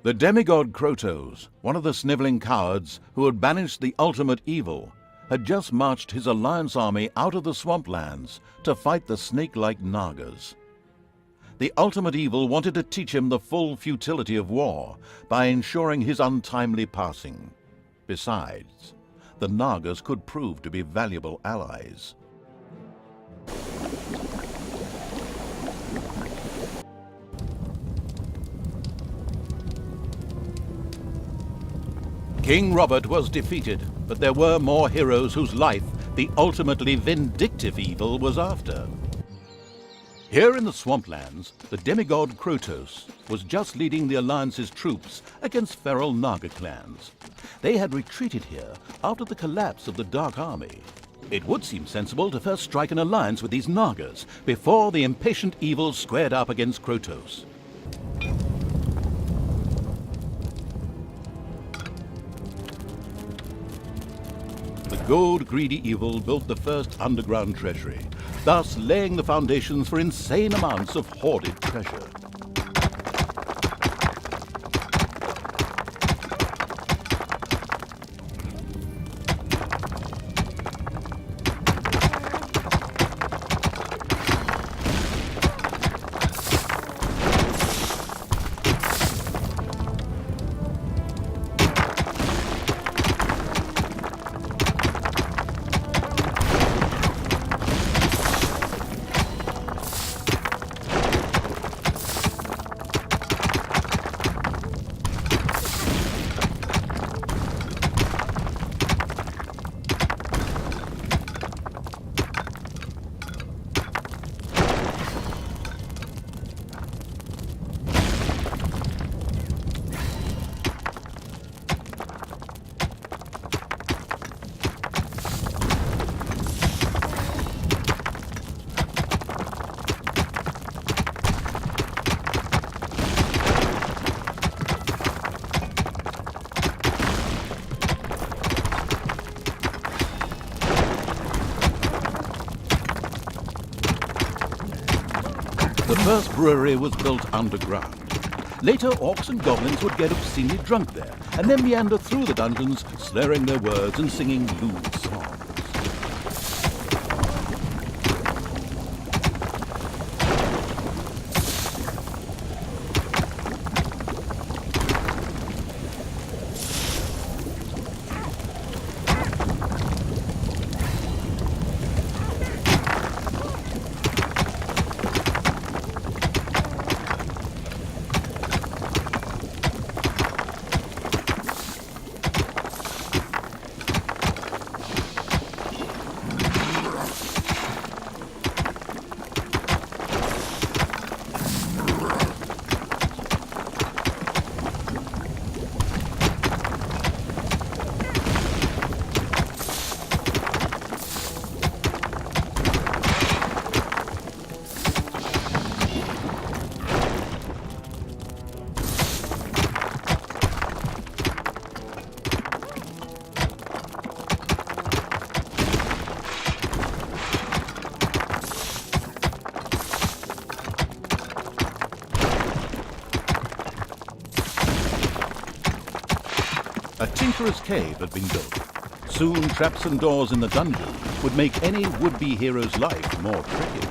The demigod Krotos, one of the sniveling cowards who had banished the ultimate evil, had just marched his alliance army out of the swamplands to fight the snake-like Nagas. The ultimate evil wanted to teach him the full futility of war by ensuring his untimely passing. Besides, the Nagas could prove to be valuable allies. King Robert was defeated, but there were more heroes whose life the ultimately vindictive evil was after. Here in the swamplands, the demigod Krotos was just leading the Alliance's troops against feral Naga clans. They had retreated here after the collapse of the Dark Army. It would seem sensible to first strike an alliance with these Nagas before the impatient evil squared up against Krotos. The gold-greedy evil built the first underground treasury, thus laying the foundations for insane amounts of hoarded treasure. The first brewery was built underground. Later, orcs and goblins would get obscenely drunk there, and then meander through the dungeons, slurring their words and singing lewd songs. A tinkerer's cave had been built. Soon, traps and doors in the dungeon would make any would-be hero's life more tricky.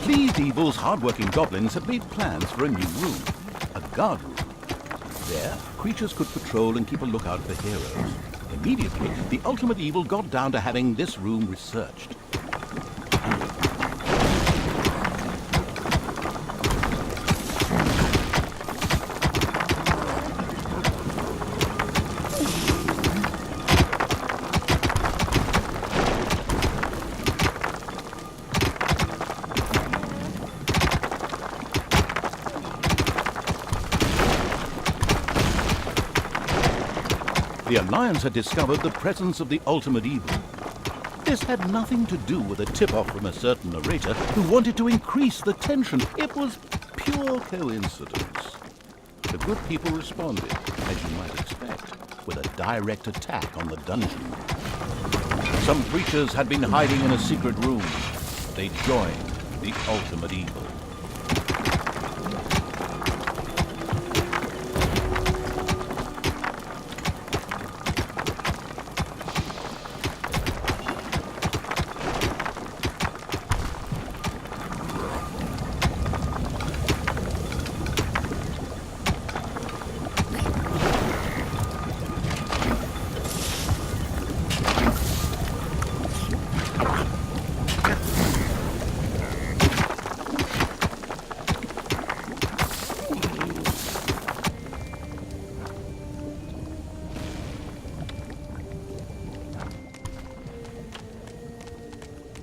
Pleased Evil's hard-working goblins had made plans for a new room, a guard room. There, creatures could patrol and keep a lookout for heroes. Immediately, the ultimate evil got down to having this room researched. The Lions had discovered the presence of the ultimate evil. This had nothing to do with a tip-off from a certain narrator who wanted to increase the tension. It was pure coincidence. The good people responded, as you might expect, with a direct attack on the dungeon. Some creatures had been hiding in a secret room. They joined the ultimate evil.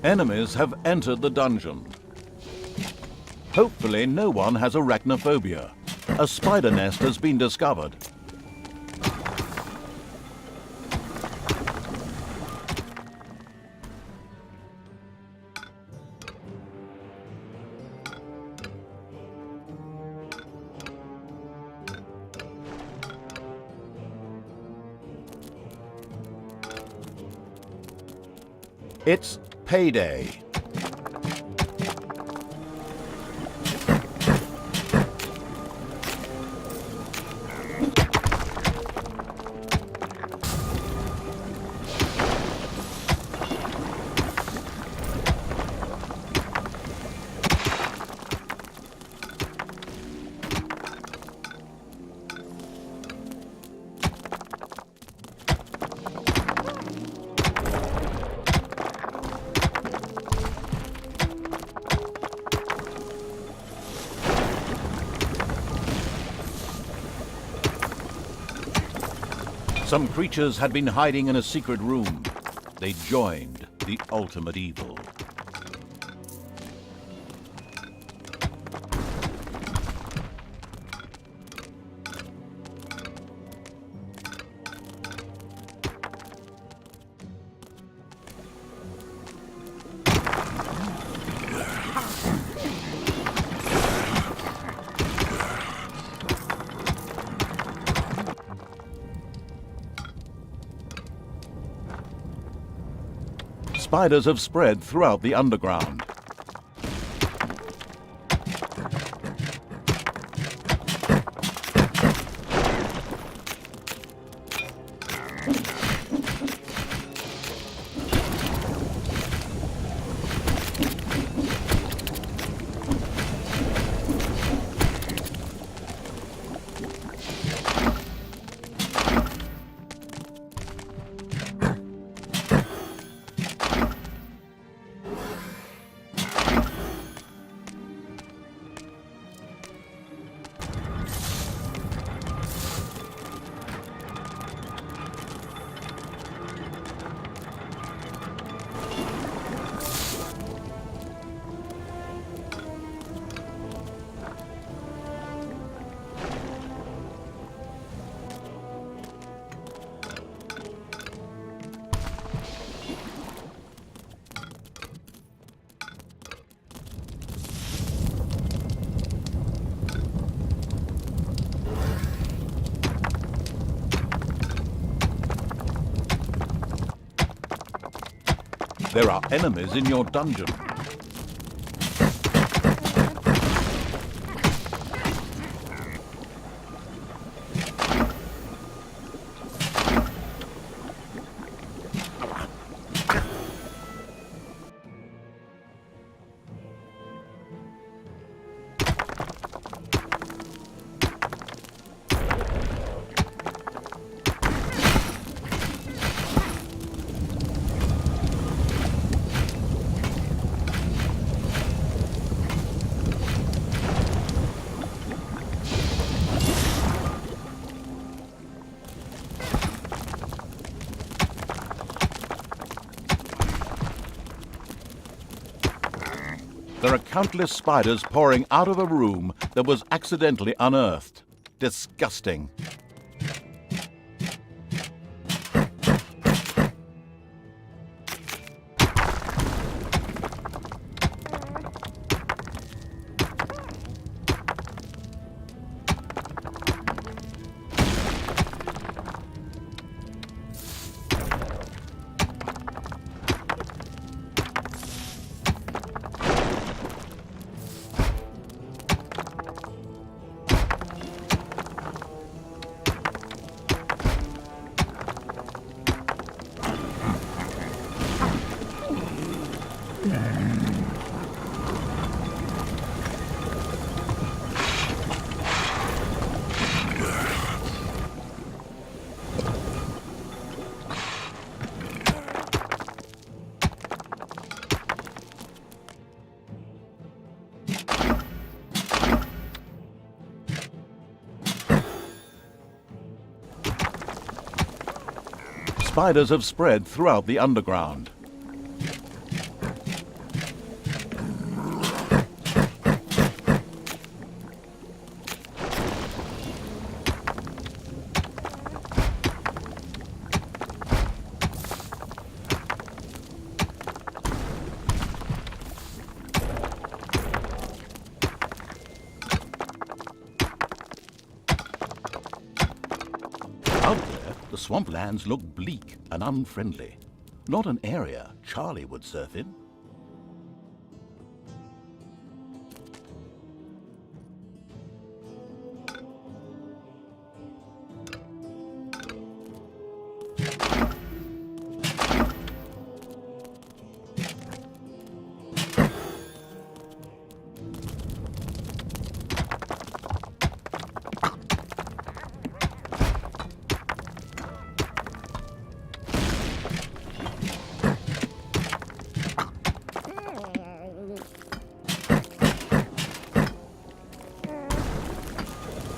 Enemies have entered the dungeon. Hopefully no one has arachnophobia. A spider nest has been discovered. It's payday. Some creatures had been hiding in a secret room. They joined the ultimate evil. Spiders have spread throughout the underground. There are enemies in your dungeon. There are countless spiders pouring out of a room that was accidentally unearthed. Disgusting. Spiders have spread throughout the underground. Out there, the swamplands look bleak and unfriendly. Not an area Charlie would surf in.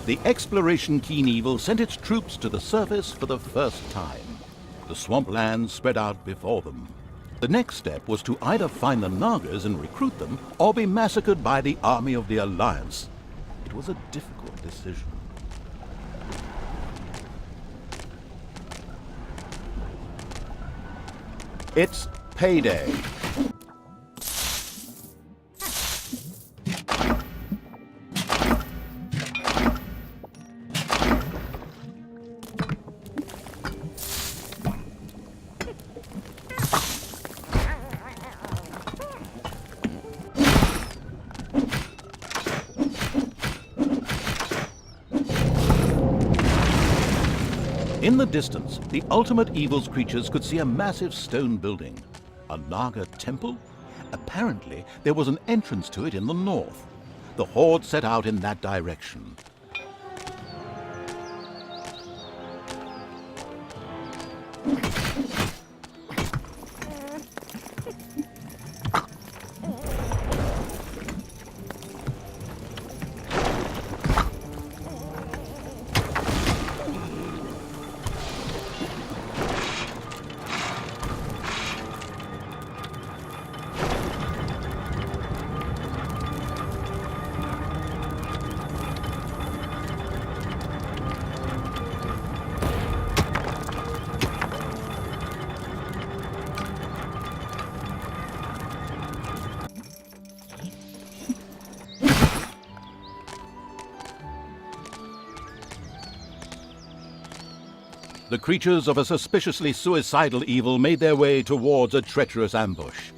The exploration keen evil sent its troops to the surface for the first time. The swamplands spread out before them. The next step was to either find the Nagas and recruit them, or be massacred by the army of the Alliance. It was a difficult decision. It's payday. In the distance, the Ultimate Evil's creatures could see a massive stone building. A Naga temple? Apparently, there was an entrance to it in the north. The Horde set out in that direction. The creatures of a suspiciously suicidal evil made their way towards a treacherous ambush.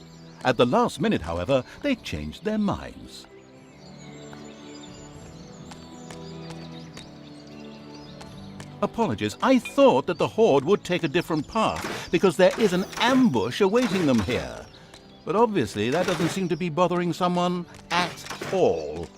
At the last minute, however, they changed their minds. Apologies, I thought that the Horde would take a different path, because there is an ambush awaiting them here. But obviously that doesn't seem to be bothering someone at all.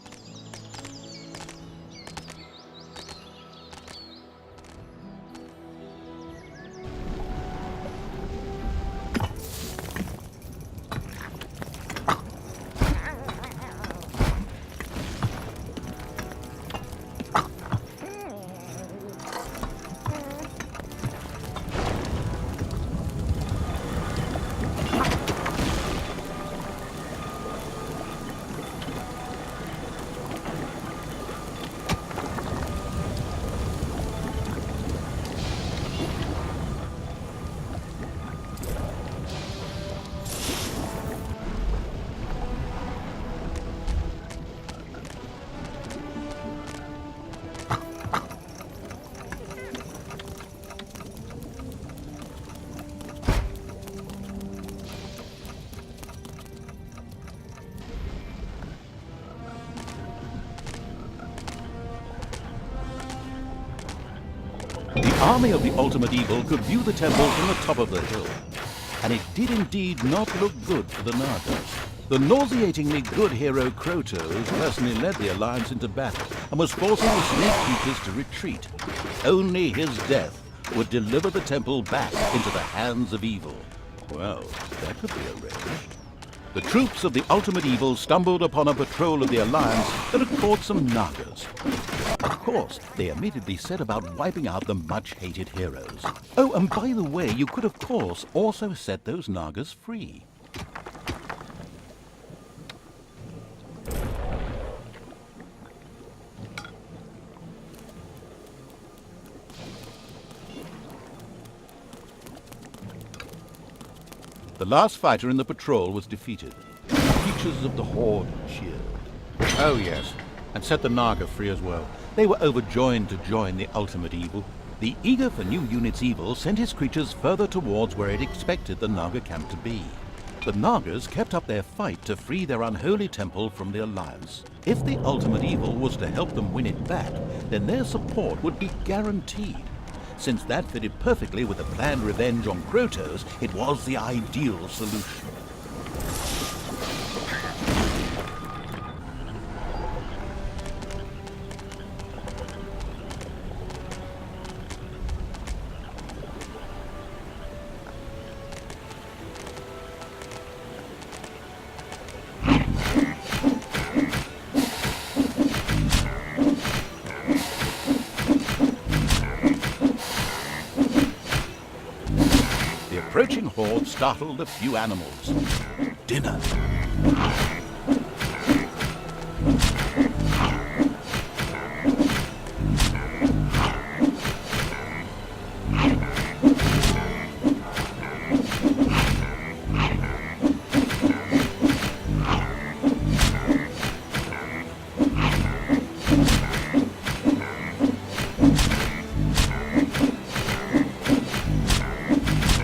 The army of the Ultimate Evil could view the temple from the top of the hill. and it did indeed not look good for the Nagas. The nauseatingly good hero Krotos personally led the alliance into battle and was forcing the snake creatures to retreat. Only his death would deliver the temple back into the hands of evil. Well, that could be arranged. The troops of the ultimate evil stumbled upon a patrol of the alliance that had caught some Nagas. Of course, they immediately set about wiping out the much-hated heroes. Oh, and by the way, you could of course also set those Nagas free. The last fighter in the patrol was defeated. The creatures of the Horde cheered. Oh yes, and set the Naga free as well. They were overjoyed to join the ultimate evil. The eager for new units evil sent his creatures further towards where it expected the Naga camp to be. The Nagas kept up their fight to free their unholy temple from the alliance. If the ultimate evil was to help them win it back, then their support would be guaranteed. Since that fitted perfectly with the planned revenge on Krotos, it was the ideal solution. The approaching horde startled a few animals. Dinner.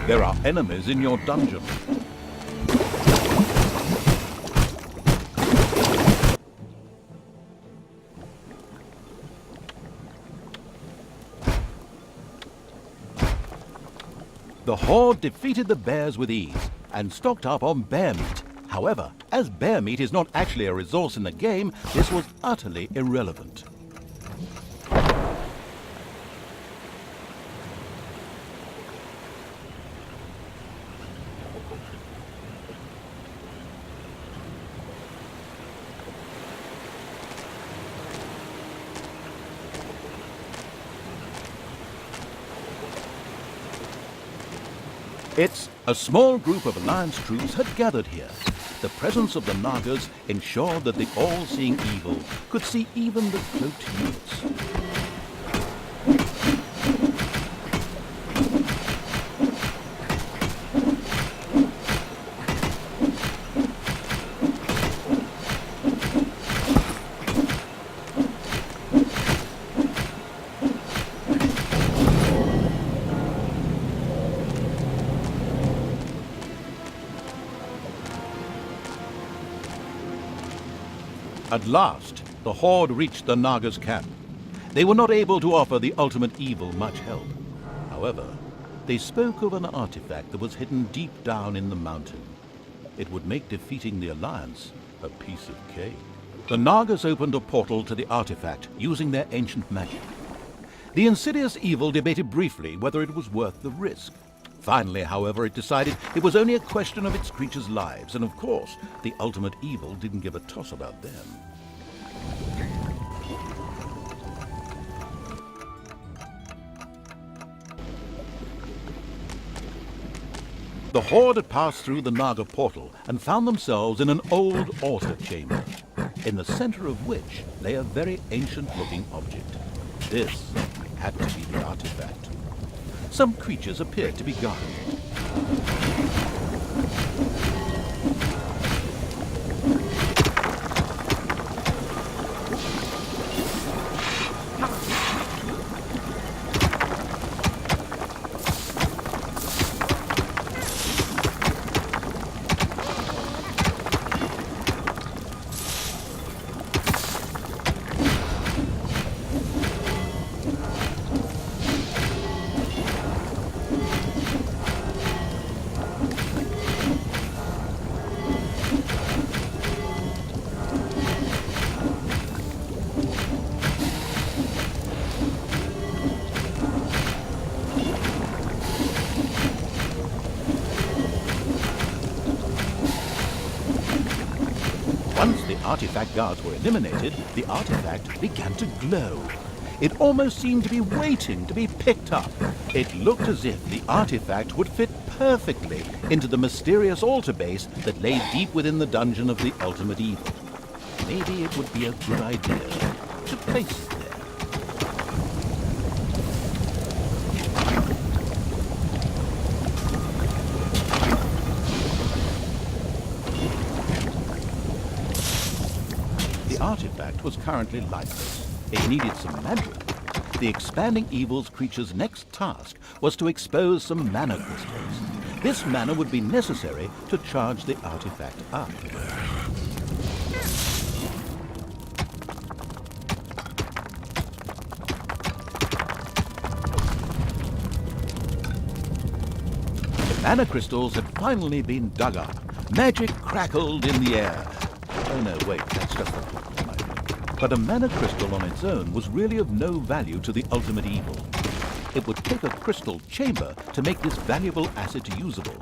There are enemies in your dungeon. The Horde defeated the bears with ease and stocked up on bear meat. However, as bear meat is not actually a resource in the game, this was utterly irrelevant. A small group of Alliance troops had gathered here. The presence of the Nagas ensured that the all-seeing evil could see even the cloaked units. At last, the Horde reached the Nagas' camp. They were not able to offer the ultimate evil much help. However, they spoke of an artifact that was hidden deep down in the mountain. It would make defeating the Alliance a piece of cake. The Nagas opened a portal to the artifact using their ancient magic. The insidious evil debated briefly whether it was worth the risk. Finally, however, it decided it was only a question of its creatures' lives, and of course, the ultimate evil didn't give a toss about them. The Horde had passed through the Naga portal and found themselves in an old altar chamber, in the center of which lay a very ancient-looking object. This had to be the artifact. Some creatures appeared to be guarding it. Once the artifact guards were eliminated, the artifact began to glow. It almost seemed to be waiting to be picked up. It looked as if the artifact would fit perfectly into the mysterious altar base that lay deep within the dungeon of the ultimate evil. Maybe it would be a good idea to place it there. The artifact was currently lifeless. It needed some magic. The expanding evil's creature's next task was to expose some mana crystals. This mana would be necessary to charge the artifact up. The mana crystals had finally been dug up. Magic crackled in the air. Oh no, wait, that's just the plot. But a mana crystal on its own was really of no value to the ultimate evil. It would take a crystal chamber to make this valuable asset usable.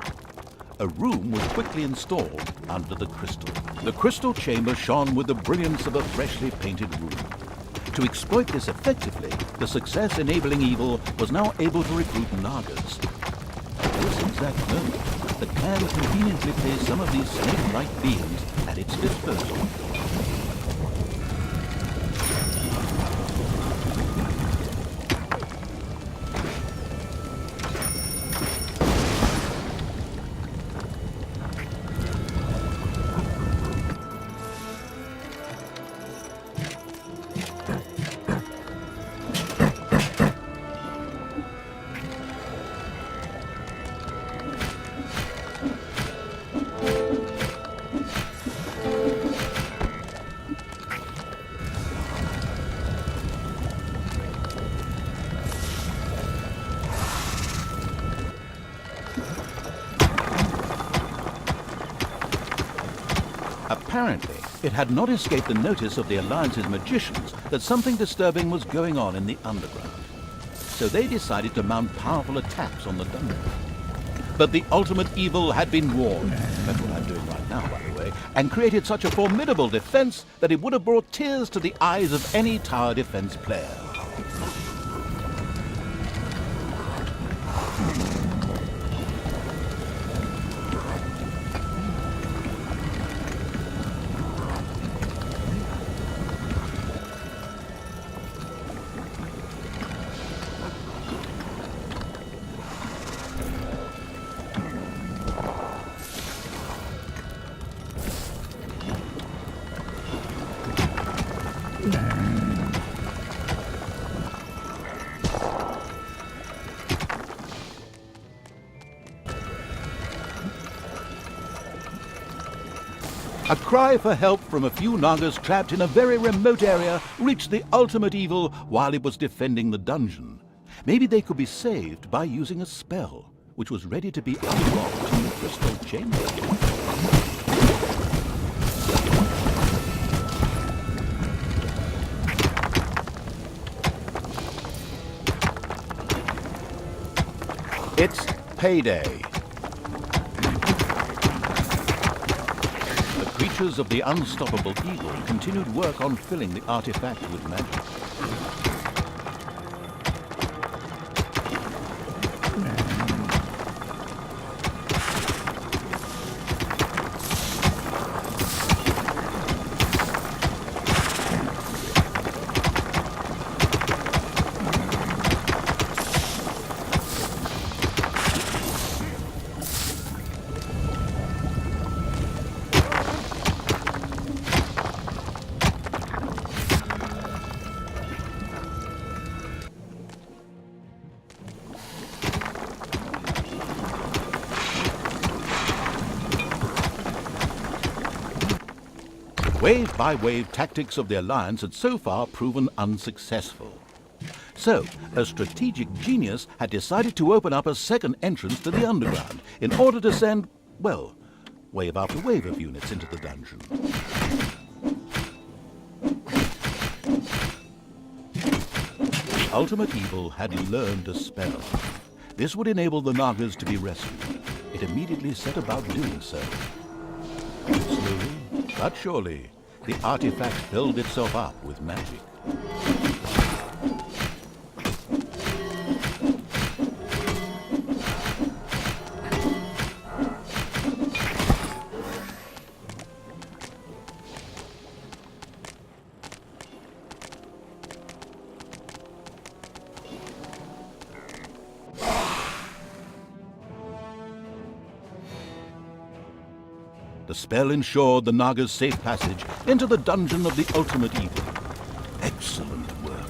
A room was quickly installed under the crystal. The crystal chamber shone with the brilliance of a freshly painted room. To exploit this effectively, the success-enabling evil was now able to recruit Nagas. At this exact moment, the clan conveniently placed some of these snake-like beings at its disposal. Apparently, it had not escaped the notice of the Alliance's magicians that something disturbing was going on in the underground. So they decided to mount powerful attacks on the dungeon. But the ultimate evil had been warned, that's what I'm doing right now, by the way, and created such a formidable defense that it would have brought tears to the eyes of any tower defense player. A cry for help from a few Nagas trapped in a very remote area reached the ultimate evil while it was defending the dungeon. Maybe they could be saved by using a spell, which was ready to be unlocked in the crystal chamber. It's payday. The creatures of the unstoppable evil continued work on filling the artifact with magic. Wave-by-wave tactics of the Alliance had so far proven unsuccessful. So, a strategic genius had decided to open up a second entrance to the underground in order to send, well, wave after wave of units into the dungeon. The ultimate evil had learned a spell. This would enable the Nagas to be rescued. It immediately set about doing so. Slowly, But surely, the artifact filled itself up with magic. The spell ensured the Naga's safe passage into the dungeon of the ultimate evil. Excellent work.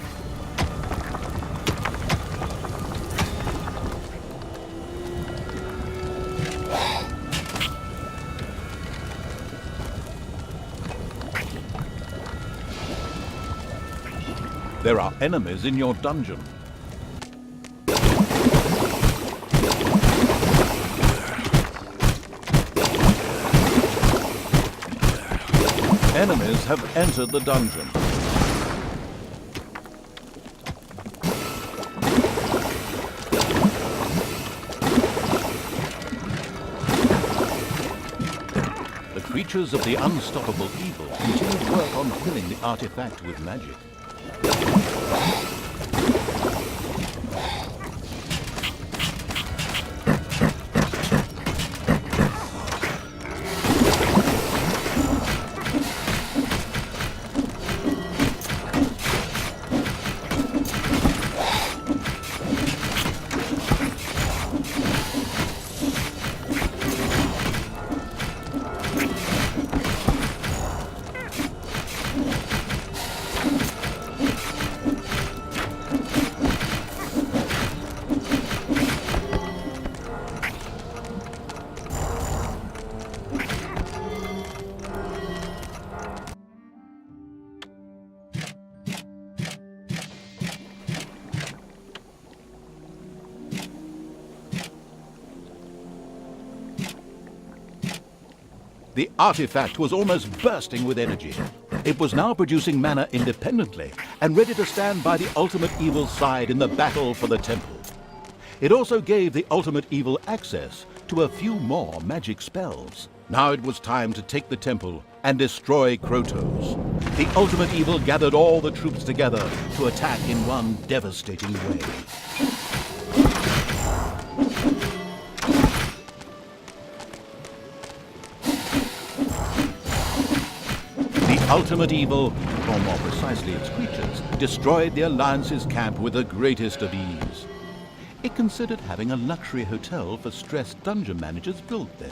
There are enemies in your dungeon. Enemies have entered the dungeon. The creatures of the unstoppable evil continue to work on filling the artifact with magic. The artifact was almost bursting with energy. It was now producing mana independently and ready to stand by the ultimate evil's side in the battle for the temple. It also gave the ultimate evil access to a few more magic spells. Now it was time to take the temple and destroy Krotos. The ultimate evil gathered all the troops together to attack in one devastating way. The ultimate evil, or more precisely its creatures, destroyed the Alliance's camp with the greatest of ease. It considered having a luxury hotel for stressed dungeon managers built there.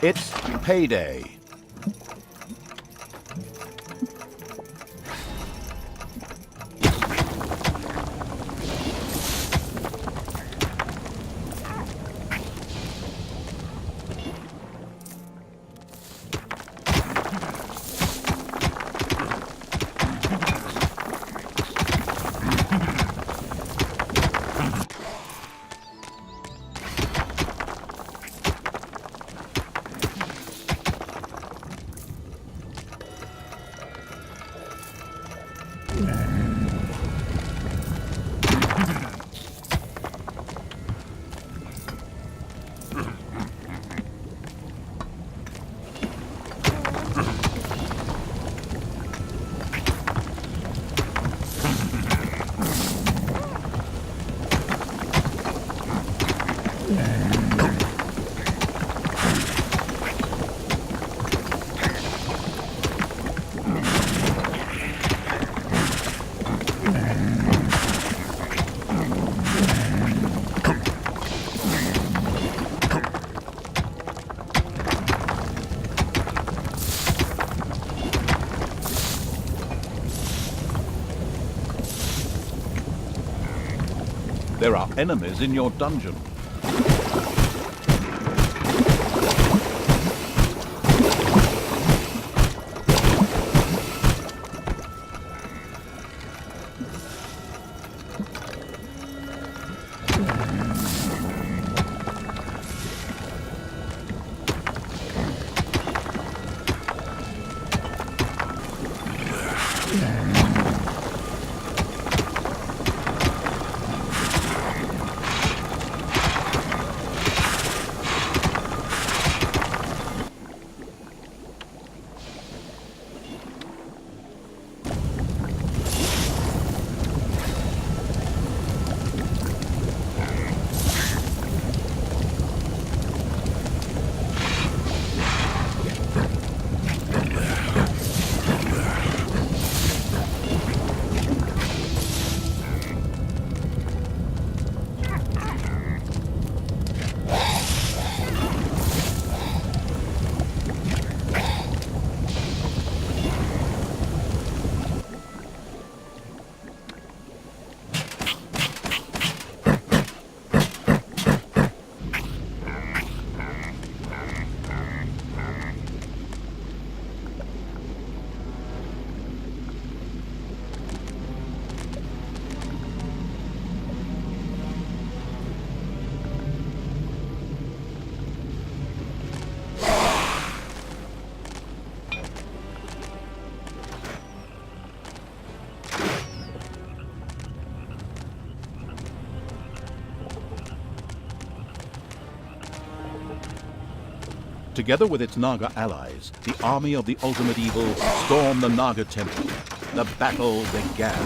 It's payday. There are enemies in your dungeon. Together with its Naga allies, the army of the ultimate evil stormed the Naga temple. The battle began.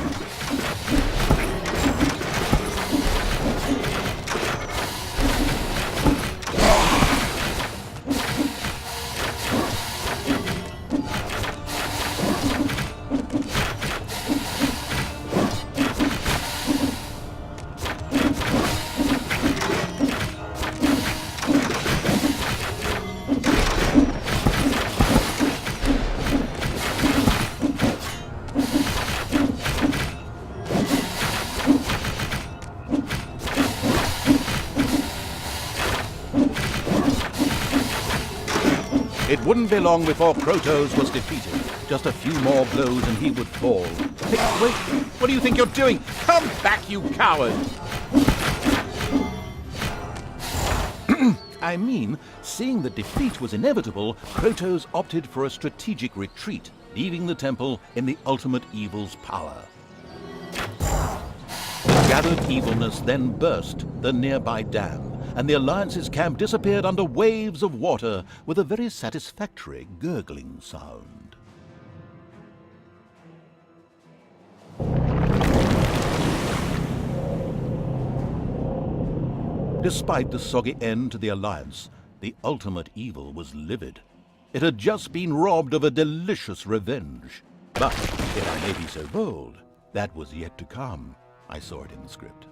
It wouldn't be long before Krotos was defeated. Just a few more blows and he would fall. Hey, wait, what do you think you're doing? Come back, you coward! I mean, seeing that defeat was inevitable, Krotos opted for a strategic retreat, leaving the temple in the ultimate evil's power. The gathered evilness then burst the nearby dam, and the Alliance's camp disappeared under waves of water with a very satisfactory gurgling sound. Despite the soggy end to the Alliance, the ultimate evil was livid. It had just been robbed of a delicious revenge. But, if I may be so bold, that was yet to come. I saw it in the script.